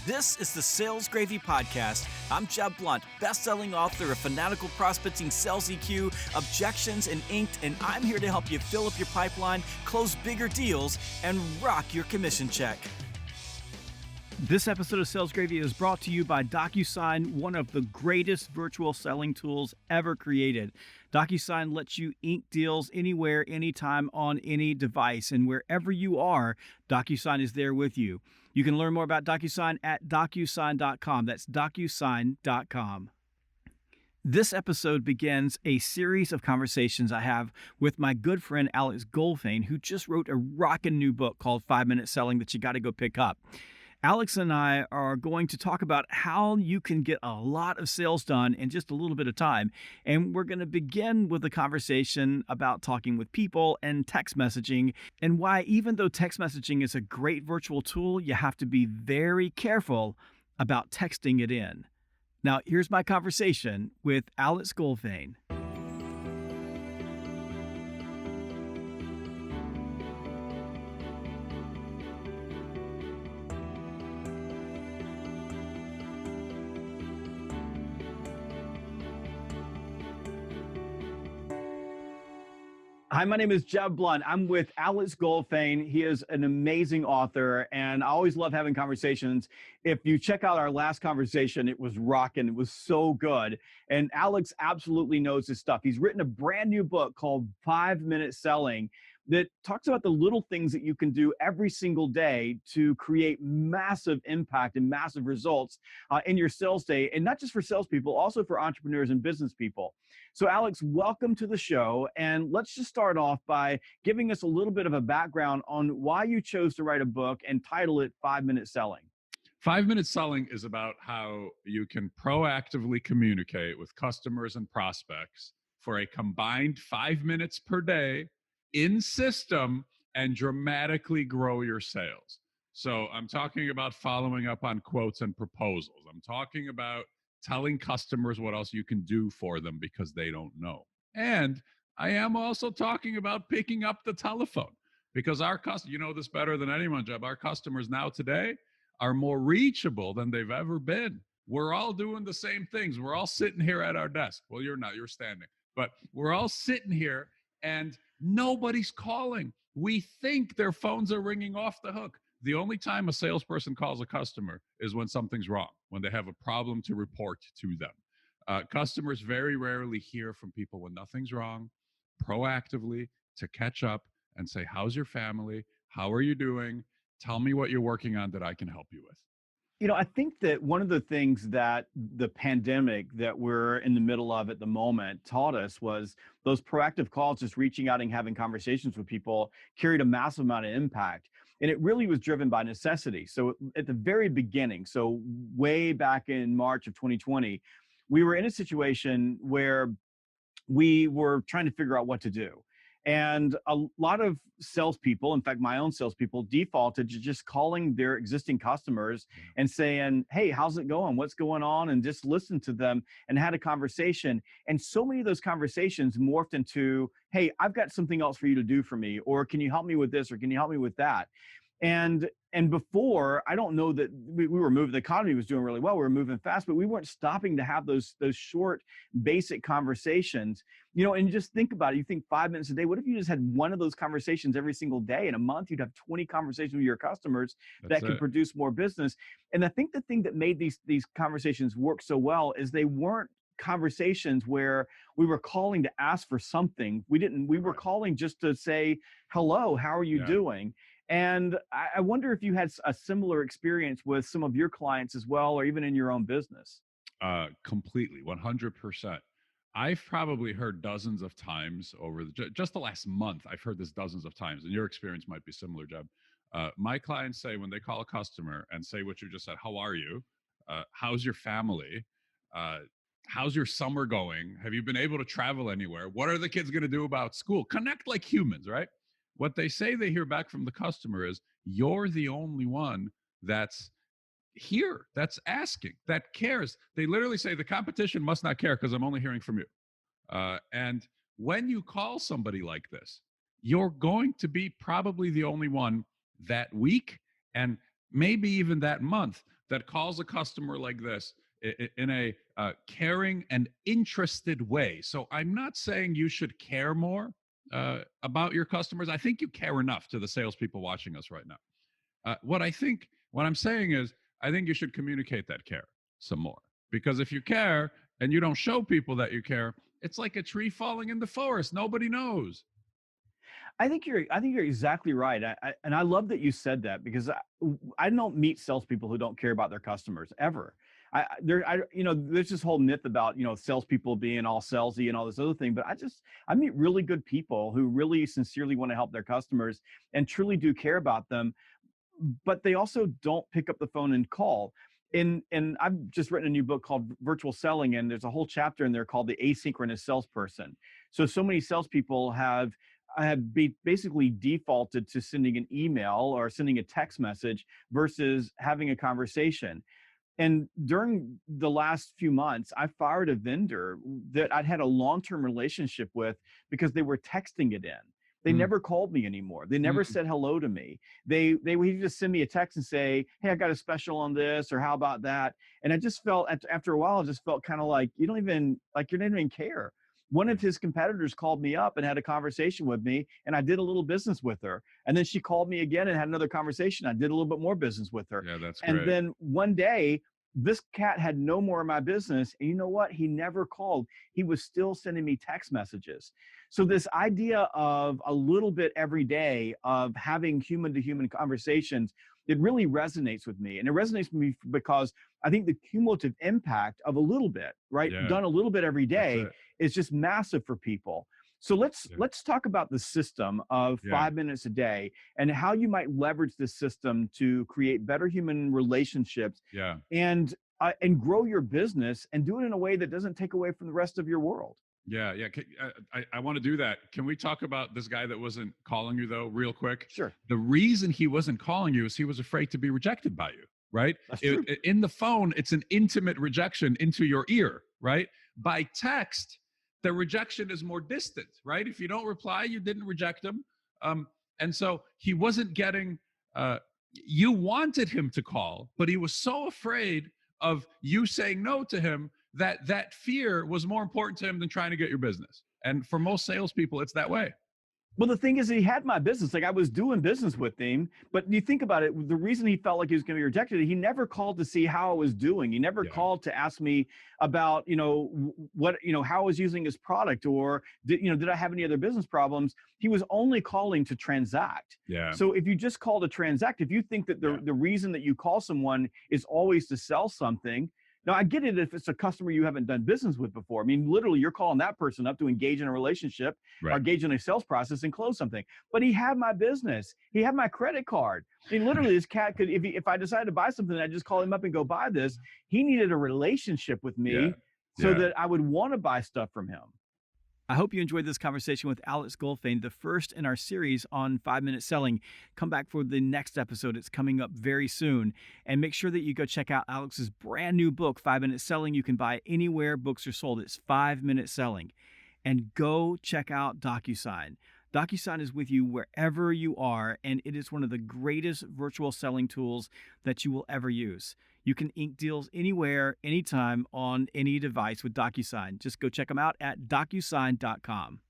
This is the Sales Gravy Podcast. I'm Jeb Blount, best-selling author of Fanatical Prospecting, Sales EQ, Objections, and Inked, and I'm here to help you fill up your pipeline, close bigger deals, and rock your commission check. This episode of Sales Gravy is brought to you by DocuSign, one of the greatest virtual selling tools ever created. DocuSign lets you ink deals anywhere, anytime, on any device, and wherever you are, DocuSign is there with you. You can learn more about DocuSign at DocuSign.com. That's DocuSign.com. This episode begins a series of conversations I have with my good friend Alex Goldfayn, who just wrote a rockin' new book called 5-Minute Selling that you got to go pick up. Alex and I are going to talk about how you can get a lot of sales done in just a little bit of time. And we're going to begin with a conversation about talking with people and text messaging, and why, even though text messaging is a great virtual tool, you have to be very careful about texting it in. Now, here's my conversation with Alex Goldfayn. Hi, my name is Jeb Blount. I'm with Alex Goldfayn. He is an amazing author, and I always love having conversations. If you check out our last conversation, it was rocking. It was so good. And Alex absolutely knows his stuff. He's written a brand new book called 5-Minute Selling that talks about the little things that you can do every single day to create massive impact and massive results in your sales day. And not just for salespeople, also for entrepreneurs and business people. So Alex, welcome to the show. And let's just start off by giving us a little bit of a background on why you chose to write a book and title it 5-Minute Selling. 5-Minute Selling is about how you can proactively communicate with customers and prospects for a combined 5 minutes per day in system and dramatically grow your sales. So I'm talking about following up on quotes and proposals. I'm talking about telling customers what else you can do for them because they don't know. And I am also talking about picking up the telephone, because our customers, you know this better than anyone, Jeb, our customers now today are more reachable than they've ever been. We're all doing the same things. We're all sitting here at our desk. Well, you're not, you're standing, but we're all sitting here and nobody's calling. We think their phones are ringing off the hook. The only time a salesperson calls a customer is when something's wrong, when they have a problem to report to them. Customers very rarely hear from people when nothing's wrong, proactively to catch up and say, how's your family? How are you doing? Tell me what you're working on that I can help you with. You know, I think that one of the things that the pandemic that we're in the middle of at the moment taught us was those proactive calls, just reaching out and having conversations with people, carried a massive amount of impact. And it really was driven by necessity. So at the very beginning, so way back in March of 2020, we were in a situation where we were trying to figure out what to do. And a lot of salespeople, in fact, my own salespeople, defaulted to just calling their existing customers and saying, hey, how's it going? What's going on? And just listen to them and had a conversation. And so many of those conversations morphed into, hey, I've got something else for you to do for me, or can you help me with this, or can you help me with that? And before, I don't know that we were moving, the economy was doing really well. We were moving fast, but we weren't stopping to have those short, basic conversations, you know, and just think about it. You think 5 minutes a day. What if you just had one of those conversations every single day? In a month, you'd have 20 conversations with your customers that could produce more business. And I think the thing that made these conversations work so well is they weren't conversations where we were calling to ask for something. We were calling just to say, hello, how are you doing? And I wonder if you had a similar experience with some of your clients as well, or even in your own business. Completely, 100%. I've probably heard dozens of times over just the last month. I've heard this dozens of times, and your experience might be similar, Jeb. My clients say when they call a customer and say what you just said, how are you? How's your family? How's your summer going? Have you been able to travel anywhere? What are the kids going to do about school? Connect like humans, right? What they say they hear back from the customer is, you're the only one that's here, that's asking, that cares. They literally say the competition must not care because I'm only hearing from you. And when you call somebody like this, you're going to be probably the only one that week. And maybe even that month, that calls a customer like this in a caring and interested way. So I'm not saying you should care more about your customers. I think you care enough, to the salespeople watching us right now. What I'm saying is, I think you should communicate that care some more. Because if you care and you don't show people that you care, it's like a tree falling in the forest. Nobody knows. I think you're exactly right. And I love that you said that because I don't meet salespeople who don't care about their customers ever. There's this whole myth about, salespeople being all salesy and all this other thing, but I meet really good people who really sincerely want to help their customers and truly do care about them, but they also don't pick up the phone and call. And I've just written a new book called Virtual Selling, and there's a whole chapter in there called the asynchronous salesperson. So many salespeople have basically defaulted to sending an email or sending a text message versus having a conversation. And during the last few months, I fired a vendor that I'd had a long-term relationship with because they were texting it in. They Mm, never called me anymore. They never mm, said hello to me. They would just send me a text and say, "Hey, I got a special on this," or "How about that?" And I just felt after a while, I just felt kind of like you don't even care. One yeah, of his competitors called me up and had a conversation with me, and I did a little business with her. And then she called me again and had another conversation. I did a little bit more business with her. yeah, that's And great. then one day, this cat had no more of my business. And you know what? He never called. He was still sending me text messages. So, this idea of a little bit every day of having human to human conversations, it really resonates with me. And it resonates with me because I think the cumulative impact of a little bit, right, Yeah, done a little bit every that's day it. is just massive for people. So Yeah, let's talk about the system of yeah, 5 minutes a day and how you might leverage this system to create better human relationships yeah. and grow your business and do it in a way that doesn't take away from the rest of your world. Yeah, yeah. I want to do that. Can we talk about this guy that wasn't calling you, though, real quick? Sure, The reason he wasn't calling you is he was afraid to be rejected by you, right? that's true. In the phone, it's an intimate rejection into your ear, right? By text, the rejection is more distant, right? If you don't reply, you didn't reject him. Um, and so he wasn't getting, you wanted him to call, but he was so afraid of you saying no to him that fear was more important to him than trying to get your business. And for most salespeople, it's that way. Well, the thing is, he had my business. Like I was doing business with him, but you think about it, the reason he felt like he was going to be rejected, he never called to see how I was doing. He never Yeah, called to ask me about, what, how I was using his product or did I have any other business problems? He was only calling to transact. yeah, So if you just call to transact, if you think that yeah, the reason that you call someone is always to sell something, now, I get it if it's a customer you haven't done business with before. I mean, literally, you're calling that person up to engage in a relationship or right. engage in a sales process and close something. But he had my business. He had my credit card. I mean, literally, this cat could, if I decided to buy something, I just call him up and go buy this. He needed a relationship with Yeah, me so yeah, that I would want to buy stuff from him. I hope you enjoyed this conversation with Alex Goldfayn, the first in our series on 5 minute selling. Come back for the next episode. It's coming up very soon. And make sure that you go check out Alex's brand new book, 5 Minute Selling. You can buy it anywhere books are sold. It's 5 Minute Selling. And go check out DocuSign. DocuSign is with you wherever you are, and it is one of the greatest virtual selling tools that you will ever use. You can ink deals anywhere, anytime, on any device with DocuSign. Just go check them out at DocuSign.com.